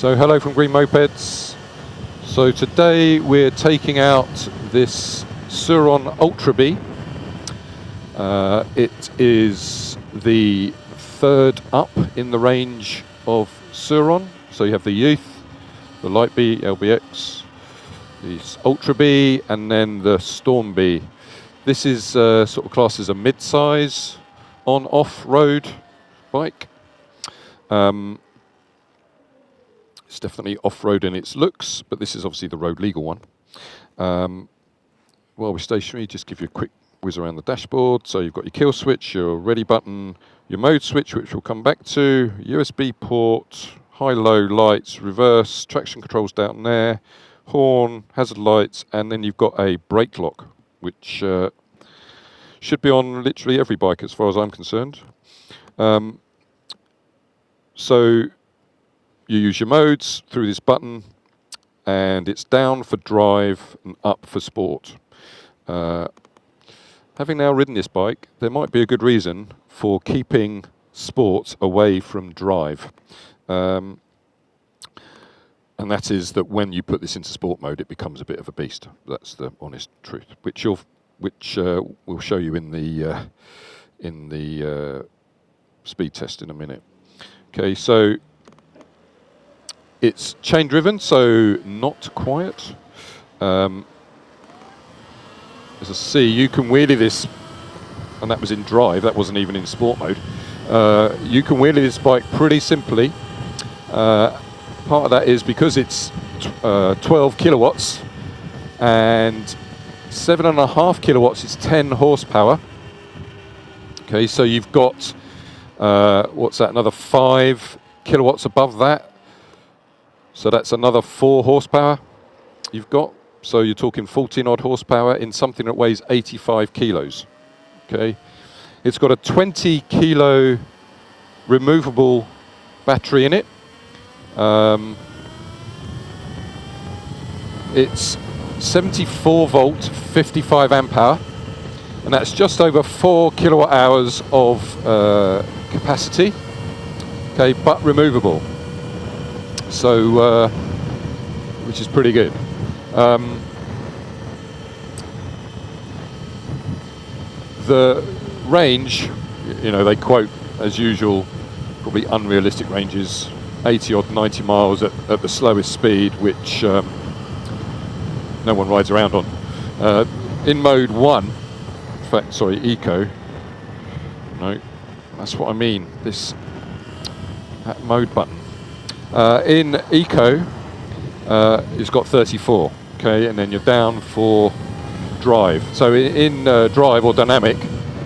So hello from Green-Mopeds. So today we're taking out this sur-ron Ultra B. It is the third up in the range of sur-ron. So you have the Youth, the Light B, LBX, the Ultra B, and then the Storm B. This is sort of classed as a mid-size on-off-road bike. It's definitely off-road in its looks, but this is obviously the road legal one. While we're stationary, just give you a quick whiz around the dashboard. So you've got your kill switch, your ready button, your mode switch, which we'll come back to, USB port, high-low lights, reverse, traction controls down there, horn, hazard lights, and then you've got a brake lock, which should be on literally every bike as far as I'm concerned. So you use your modes through this button, and it's down for drive and up for sport. Having now ridden this bike, there might be a good reason for keeping sport away from drive. And that is that when you put this into sport mode, it becomes a bit of a beast. That's the honest truth, which we'll show you in the speed test in a minute. Okay, so it's chain driven, so not quiet. As I see, you can wheelie this, and that was in drive, that wasn't even in sport mode. You can wheelie this bike pretty simply. Part of that is because it's 12 kilowatts, and 7.5 kilowatts is 10 horsepower. Okay, so you've got, what's that, another 5 kilowatts above that. So that's another 4 horsepower you've got. So you're talking 14 odd horsepower in something that weighs 85 kilos. Okay, it's got a 20 kilo removable battery in it. It's 74 volt, 55 amp hour, and that's just over 4 kilowatt hours of capacity. Okay, but removable. So, which is pretty good. The range, you know, they quote, as usual, probably unrealistic ranges, 80 odd 90 miles at the slowest speed, which no one rides around on. In mode 1, in fact, sorry, eco, no, that's what I mean, that mode button. In eco, it's got 34, okay, and then you're down for drive. So in drive or dynamic,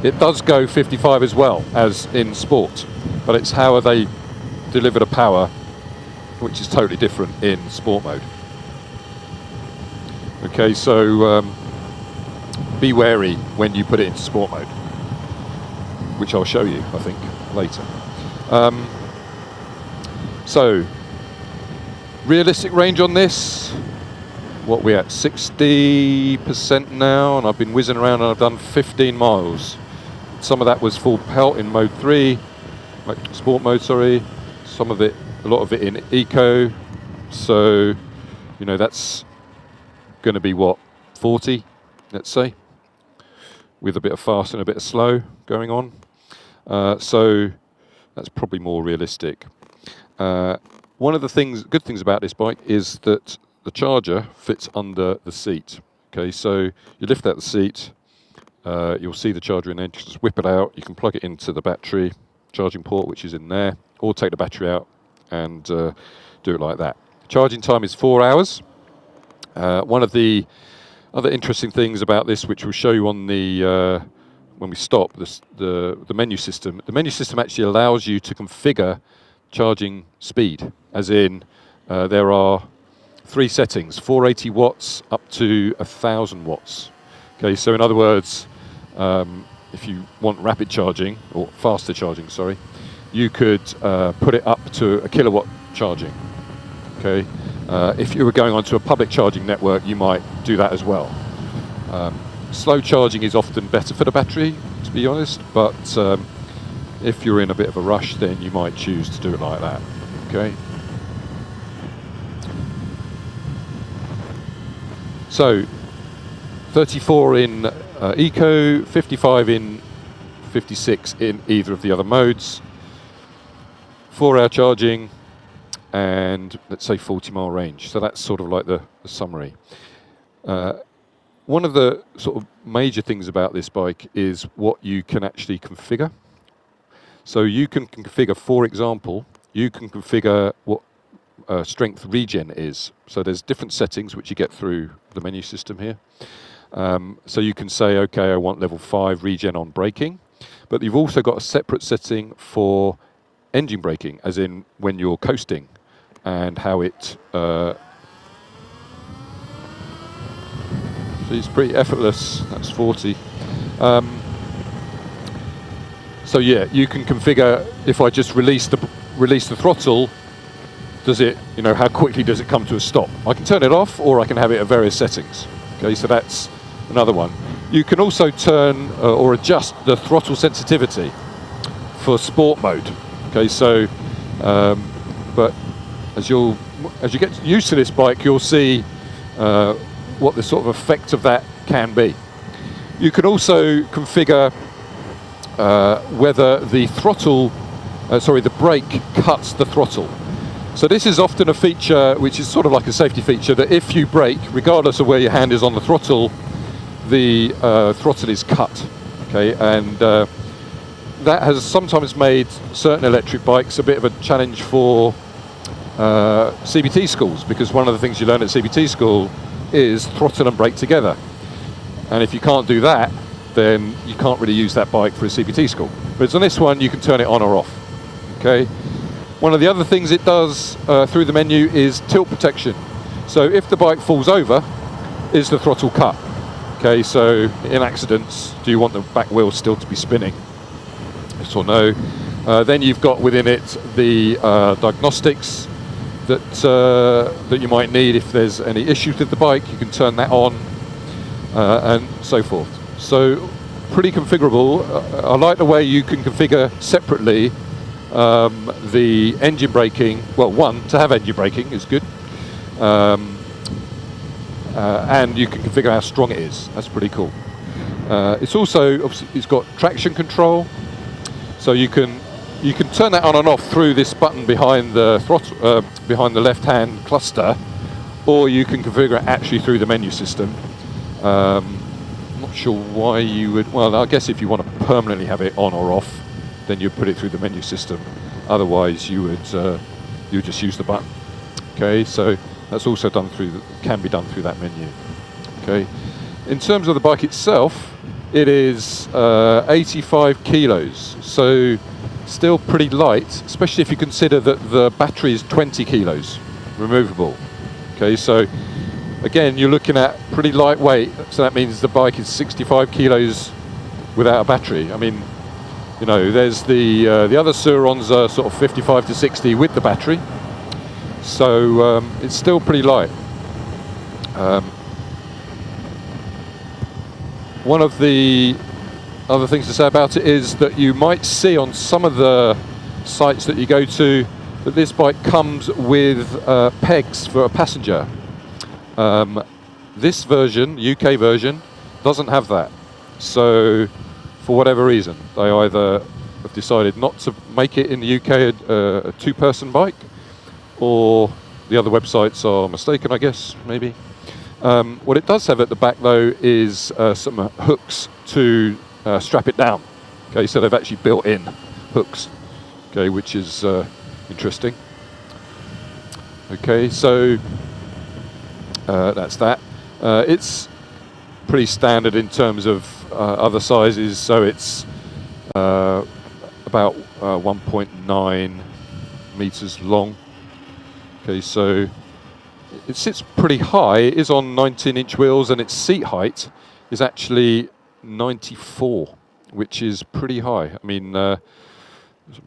it does go 55 as well as in sport, but it's how they deliver the power, which is totally different in sport mode. Okay, so be wary when you put it into sport mode, which I'll show you, I think, later. So, realistic range on this, what we're at, 60% now, and I've been whizzing around and I've done 15 miles. Some of that was full pelt in mode 3, like sport mode, sorry. Some of it, a lot of it in eco. So, you know, that's going to be what, 40, let's say, with a bit of fast and a bit of slow going on. So that's probably more realistic. One of the good things about this bike is that the charger fits under the seat. Okay, so you lift out the seat, you'll see the charger in there, just whip it out, you can plug it into the battery charging port, which is in there, or take the battery out and do it like that. Charging time is 4 hours. One of the other interesting things about this, which we'll show you on the when we stop, the menu system. The menu system actually allows you to configure charging speed, as in there are 3 settings, 480 watts up to 1,000 watts. Okay, so in other words, if you want rapid charging, or faster charging, sorry, you could put it up to 1 kilowatt charging. Okay, if you were going onto a public charging network, you might do that as well. Slow charging is often better for the battery, to be honest, but if you're in a bit of a rush, then you might choose to do it like that. Okay. So 34 in Eco, 55 in 56 in either of the other modes, 4-hour charging, and let's say 40-mile range. So that's sort of like the summary. One of the sort of major things about this bike is what you can actually configure. So you can configure, for example, you can configure what strength regen is. So there's different settings which you get through the menu system here. So you can say, okay, I want level 5 regen on braking, but you've also got a separate setting for engine braking, as in when you're coasting, and how it it's pretty effortless. That's 40. So yeah, you can configure, if I just release the throttle, does it, how quickly does it come to a stop? I can turn it off, or I can have it at various settings. Okay, so that's another one. You can also turn or adjust the throttle sensitivity for sport mode. Okay, so but as you get used to this bike, you'll see what the sort of effect of that can be. You can also configure whether the throttle, the brake cuts the throttle. So this is often a feature which is sort of like a safety feature, that if you brake, regardless of where your hand is on the throttle, the throttle is cut. Okay, and that has sometimes made certain electric bikes a bit of a challenge for CBT schools, because one of the things you learn at CBT school is throttle and brake together. And if you can't do that, then you can't really use that bike for a CBT school. Whereas on this one, you can turn it on or off. Okay. One of the other things it does through the menu is tilt protection. So if the bike falls over, is the throttle cut? Okay, so in accidents, do you want the back wheel still to be spinning? Yes or no? Then you've got within it the diagnostics that you might need if there's any issues with the bike. You can turn that on and so forth. So pretty configurable. I like the way you can configure separately the engine braking. Well, one, to have engine braking is good. And you can configure how strong it is. That's pretty cool. It's also, obviously, it's got traction control, so you can turn that on and off through this button behind the throttle, behind the left-hand cluster, or you can configure it actually through the menu system. I'm not sure why you would. Well, I guess if you want to permanently have it on or off, then you'd put it through the menu system. Otherwise, you would just use the button. Okay, so that's also can be done through that menu. Okay, in terms of the bike itself, it is 85 kilos, so still pretty light, especially if you consider that the battery is 20 kilos removable. Okay, so again, you're looking at pretty lightweight, so that means the bike is 65 kilos without a battery. I mean, there's the other sur-rons are sort of 55 to 60 with the battery. So it's still pretty light. One of the other things to say about it is that you might see on some of the sites that you go to that this bike comes with pegs for a passenger. This version, UK version, doesn't have that. So for whatever reason, they either have decided not to make it in the UK a two-person bike, or the other websites are mistaken, I guess, maybe. What it does have at the back, though, is some hooks to strap it down. Okay, so they've actually built in hooks, okay, which is interesting. Okay, so that's that. It's pretty standard in terms of other sizes, so it's about 1.9 meters long. Okay, so it sits pretty high. It is on 19-inch wheels, and its seat height is actually 94, which is pretty high. I mean,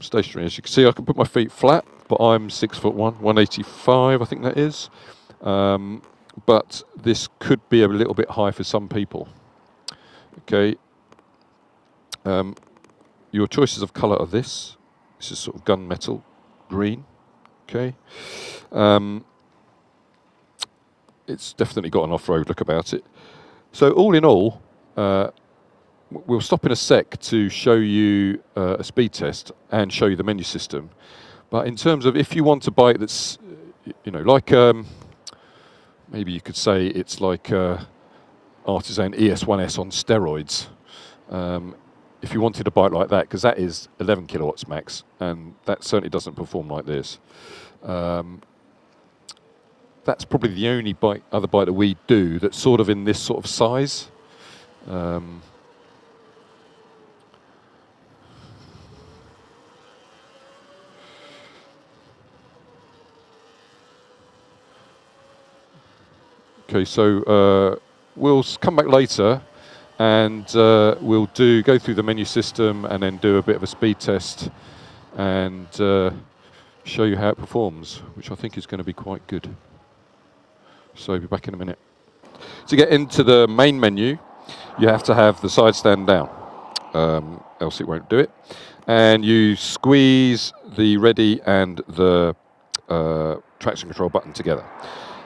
stationary. As you can see, I can put my feet flat, but I'm 6'1", 185, I think that is. But this could be a little bit high for some people. Okay. Your choices of colour are this. This is sort of gunmetal green. Okay. it's definitely got an off-road look about it. So all in all, we'll stop in a sec to show you a speed test and show you the menu system. But in terms of if you want a bike that's, like maybe you could say it's like Artisan ES1S on steroids. If you wanted a bike like that, because that is 11 kilowatts max, and that certainly doesn't perform like this. That's probably the only other bike that we do that's sort of in this sort of size. Okay, so we'll come back later and we'll go through the menu system and then do a bit of a speed test and show you how it performs, which I think is going to be quite good. So I'll be back in a minute. To get into the main menu, you have to have the side stand down, else it won't do it. And you squeeze the ready and the traction control button together.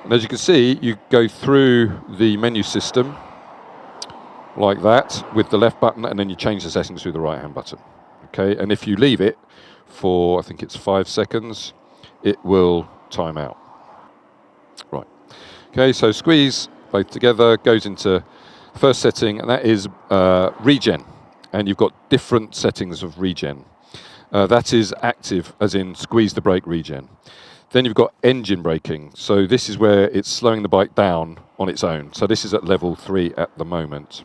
And as you can see, you go through the menu system like that with the left button, and then you change the settings through the right hand button. Okay, and if you leave it for, I think it's 5 seconds, it will time out. Right. Okay, so squeeze both together, goes into the first setting, and that is regen. And you've got different settings of regen. That is active, as in squeeze the brake regen. Then you've got engine braking. So this is where it's slowing the bike down on its own. So this is at level 3 at the moment.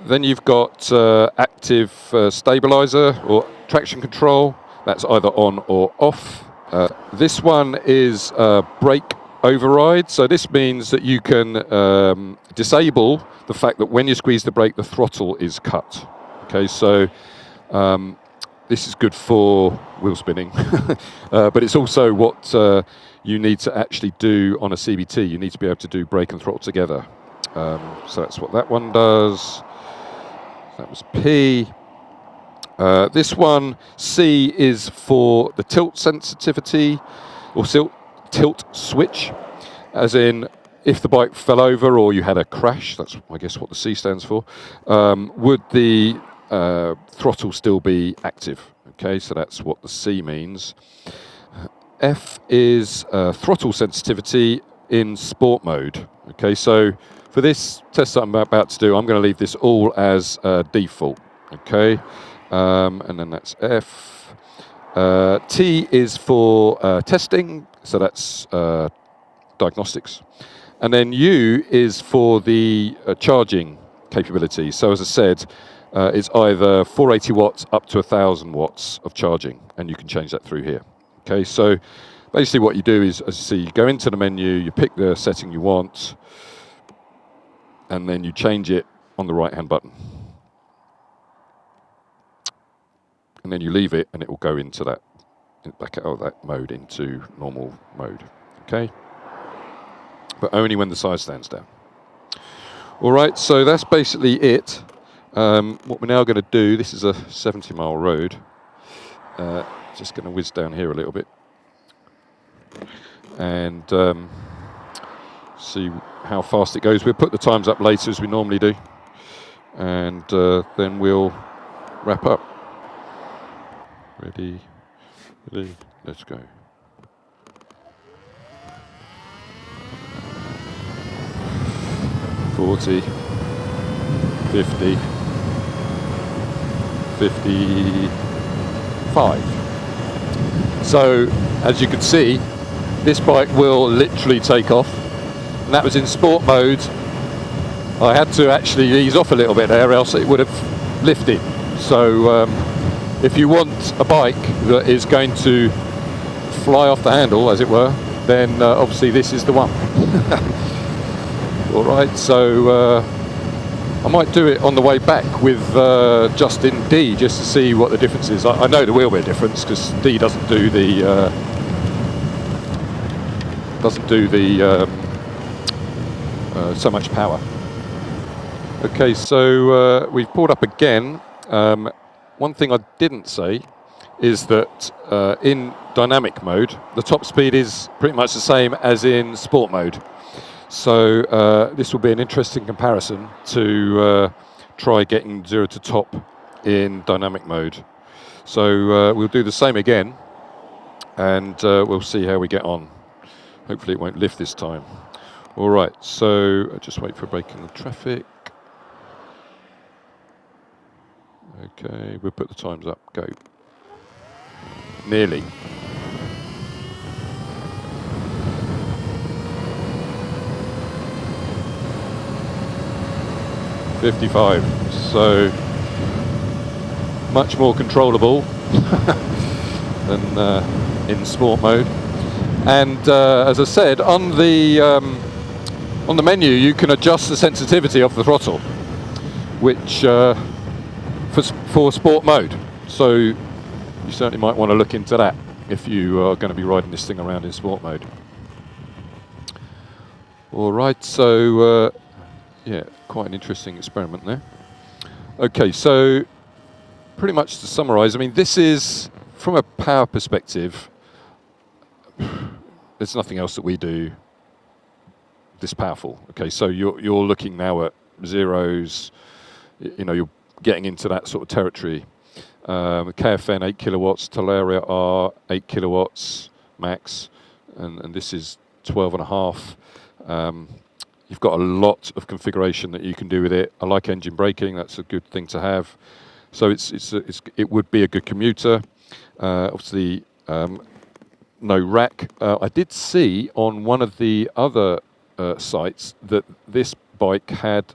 Then you've got active stabilizer or traction control. That's either on or off. This one is brake override. So this means that you can disable the fact that when you squeeze the brake, the throttle is cut. Okay, so this is good for wheel spinning, but it's also what you need to actually do on a CBT. You need to be able to do brake and throttle together. So that's what that one does. That was P. This one, C, is for the tilt sensitivity or tilt switch, as in if the bike fell over or you had a crash, that's I guess what the C stands for, would the throttle still be active. Okay, so that's what the C means. F is throttle sensitivity in sport mode. Okay, so for this test that I'm about to do, I'm going to leave this all as default. Okay, and then that's F. T is for testing, so that's diagnostics. And then U is for the charging capability. So as I said, it's either 480 watts up to 1,000 watts of charging, and you can change that through here. Okay, so basically what you do is, as you see, you go into the menu, you pick the setting you want, and then you change it on the right-hand button. And then you leave it, and it will go into that, back out of that mode into normal mode. Okay, but only when the side stands down. All right, so that's basically it. What we're now going to do, this is a 70-mile road. Just going to whiz down here a little bit and see how fast it goes. We'll put the times up later as we normally do, and then we'll wrap up. Ready, let's go. 40, 50, 55. So, as you can see, this bike will literally take off. And that was in sport mode. I had to actually ease off a little bit there, else it would have lifted. So, if you want a bike that is going to fly off the handle, as it were, then obviously this is the one. All right, so I might do it on the way back with just in D, just to see what the difference is. I know there will be a difference because D doesn't do the so much power. Okay, so we've pulled up again. One thing I didn't say is that in dynamic mode, the top speed is pretty much the same as in sport mode. So this will be an interesting comparison to try getting 0 to top in dynamic mode. So we'll do the same again, and we'll see how we get on. Hopefully it won't lift this time. All right, so just wait for braking the traffic. Okay, we'll put the times up, go. Nearly. .55, so much more controllable than in sport mode. And as I said, on the menu you can adjust the sensitivity of the throttle, which for sport mode. So you certainly might want to look into that if you are going to be riding this thing around in sport mode. All right, so yeah, quite an interesting experiment there. Okay, so pretty much to summarize, I mean, this is, from a power perspective, there's nothing else that we do this powerful. Okay, so you're looking now at zeros, you know, you're getting into that sort of territory. KFN 8 kilowatts, Talaria R 8 kilowatts max, and this is 12.5. You've got a lot of configuration that you can do with it. I like engine braking; that's a good thing to have. So it would be a good commuter. Obviously, no rack. I did see on one of the other sites that this bike had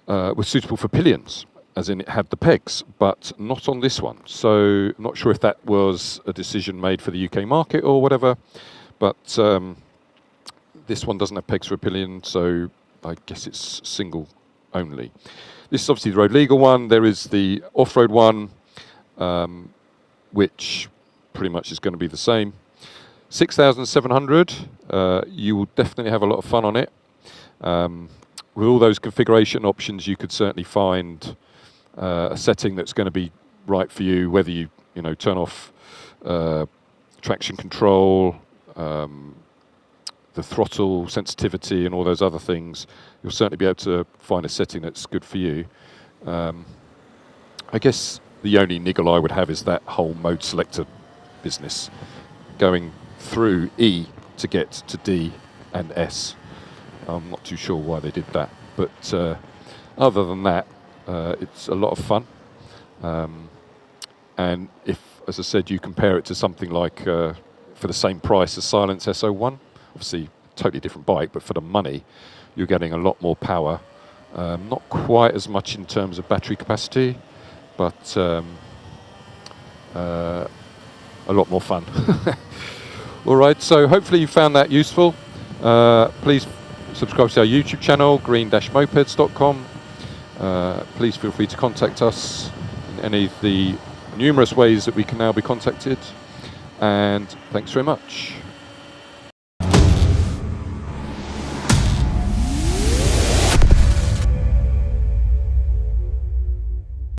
was suitable for pillions, as in it had the pegs, but not on this one. So I'm not sure if that was a decision made for the UK market or whatever, but this one doesn't have pegs for a pillion, so I guess it's single only. This is obviously the road legal one. There is the off-road one, which pretty much is going to be the same. 6,700, you will definitely have a lot of fun on it. With all those configuration options, you could certainly find a setting that's going to be right for you, whether you turn off traction control, the throttle sensitivity and all those other things. You'll certainly be able to find a setting that's good for you. I guess the only niggle I would have is that whole mode selector business, going through E to get to D and S. I'm not too sure why they did that, but other than that, it's a lot of fun. And if, as I said, you compare it to something like, for the same price as Silence SO1, obviously totally different bike, but for the money, you're getting a lot more power. Not quite as much in terms of battery capacity, but a lot more fun. All right, so hopefully you found that useful. Please subscribe to our YouTube channel, green-mopeds.com. Please feel free to contact us in any of the numerous ways that we can now be contacted. And thanks very much.